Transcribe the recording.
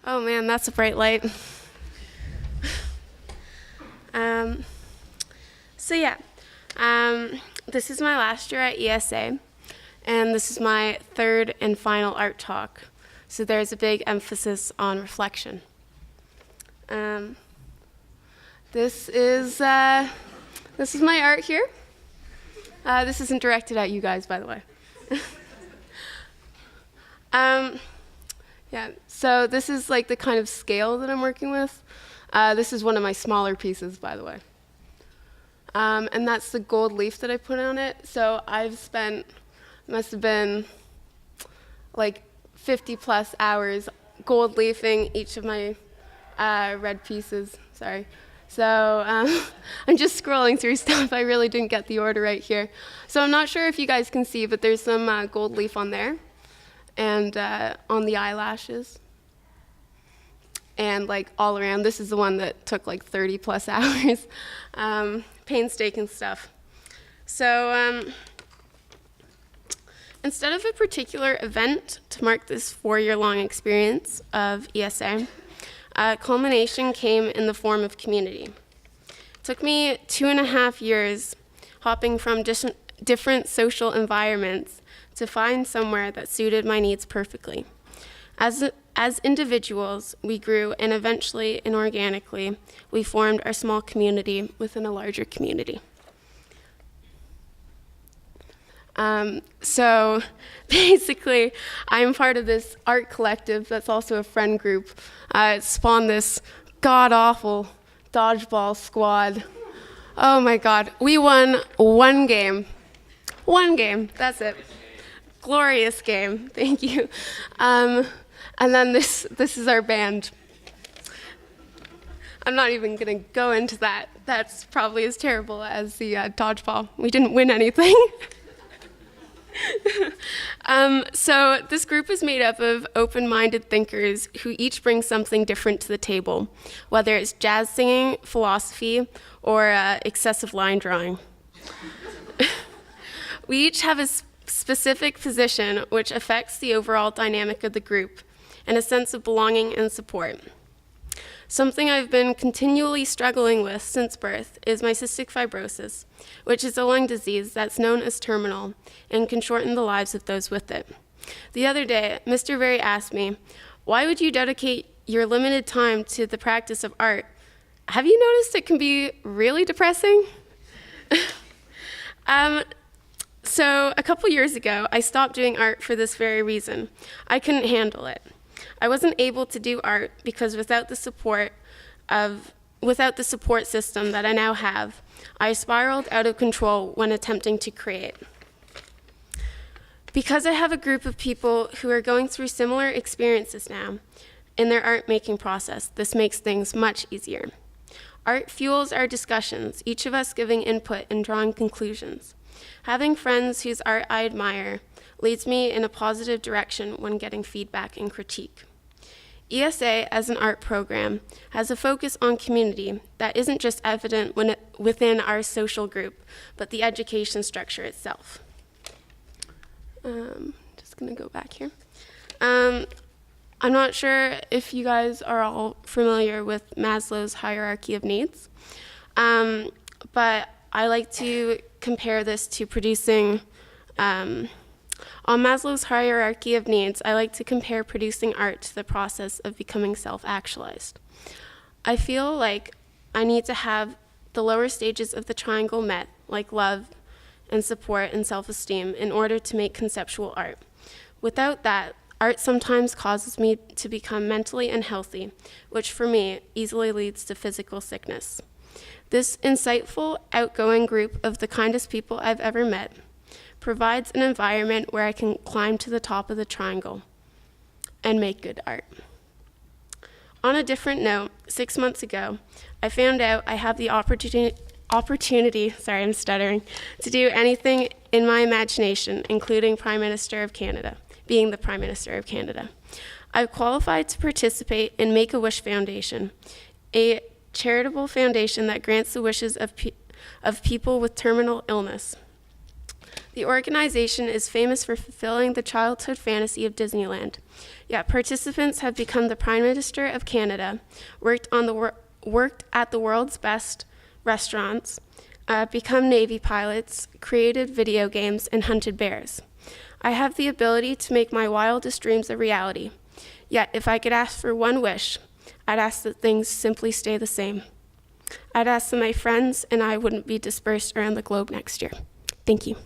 Oh man, that's a bright light. So yeah, this is my last year at ESA, and this is my third and final art talk. So there's a big emphasis on reflection. This is my art here. This isn't directed at you guys, by the way. Yeah, so this is like the kind of scale that I'm working with. This is one of my smaller pieces, by the way. And that's the gold leaf that I put on it. So I've spent, must have been like 50 plus hours gold leafing each of my red pieces, sorry. So I'm just scrolling through stuff. I really didn't get the order right here. So I'm not sure if you guys can see, but there's some gold leaf on there and on the eyelashes. And like all around, this is the one that took like 30 plus hours. Painstaking stuff. So instead of a particular event to mark this 4-year-long experience of ESA, culmination came in the form of community. It took me 2.5 years hopping from different social environments to find somewhere that suited my needs perfectly. As individuals, we grew, and eventually, inorganically, we formed our small community within a larger community. So basically, I'm part of this art collective that's also a friend group. It spawned this god-awful dodgeball squad. Oh my God, we won one game. One game, that's it. Glorious game, thank you. And then this is our band. I'm not even gonna go into that. That's probably as terrible as the dodgeball. We didn't win anything. So this group is made up of open-minded thinkers who each bring something different to the table, whether it's jazz singing, philosophy, or excessive line drawing. We each have a specific position which affects the overall dynamic of the group and a sense of belonging and support. Something I've been continually struggling with since birth is my cystic fibrosis, which is a lung disease that's known as terminal and can shorten the lives of those with it. The other day, Mr. Berry asked me, "Why would you dedicate your limited time to the practice of art? Have you noticed it can be really depressing?" So a couple years ago, I stopped doing art for this very reason. I couldn't handle it. I wasn't able to do art because without the support system that I now have, I spiraled out of control when attempting to create. Because I have a group of people who are going through similar experiences now in their art making process, this makes things much easier. Art fuels our discussions, each of us giving input and drawing conclusions. Having friends whose art I admire leads me in a positive direction when getting feedback and critique. ESA, as an art program, has a focus on community that isn't just evident within our social group, but the education structure itself. Just gonna go back here. I'm not sure if you guys are all familiar with Maslow's hierarchy of needs, but I like to compare this to producing, on Maslow's hierarchy of needs, I like to compare producing art to the process of becoming self-actualized. I feel like I need to have the lower stages of the triangle met, like love and support and self-esteem, in order to make conceptual art. Without that, art sometimes causes me to become mentally unhealthy, which for me easily leads to physical sickness. This insightful, outgoing group of the kindest people I've ever met provides an environment where I can climb to the top of the triangle and make good art. On a different note, 6 months ago, I found out I have the opportunity, sorry, I'm stuttering, to do anything in my imagination, including Prime Minister of Canada, being the Prime Minister of Canada. I've qualified to participate in Make-A-Wish Foundation, a charitable foundation that grants the wishes of people with terminal illness. The organization is famous for fulfilling the childhood fantasy of Disneyland. Yet participants have become the Prime Minister of Canada, worked at the world's best restaurants, become Navy pilots, created video games, and hunted bears. I have the ability to make my wildest dreams a reality. Yet if I could ask for one wish, I'd ask that things simply stay the same. I'd ask that my friends and I wouldn't be dispersed around the globe next year. Thank you.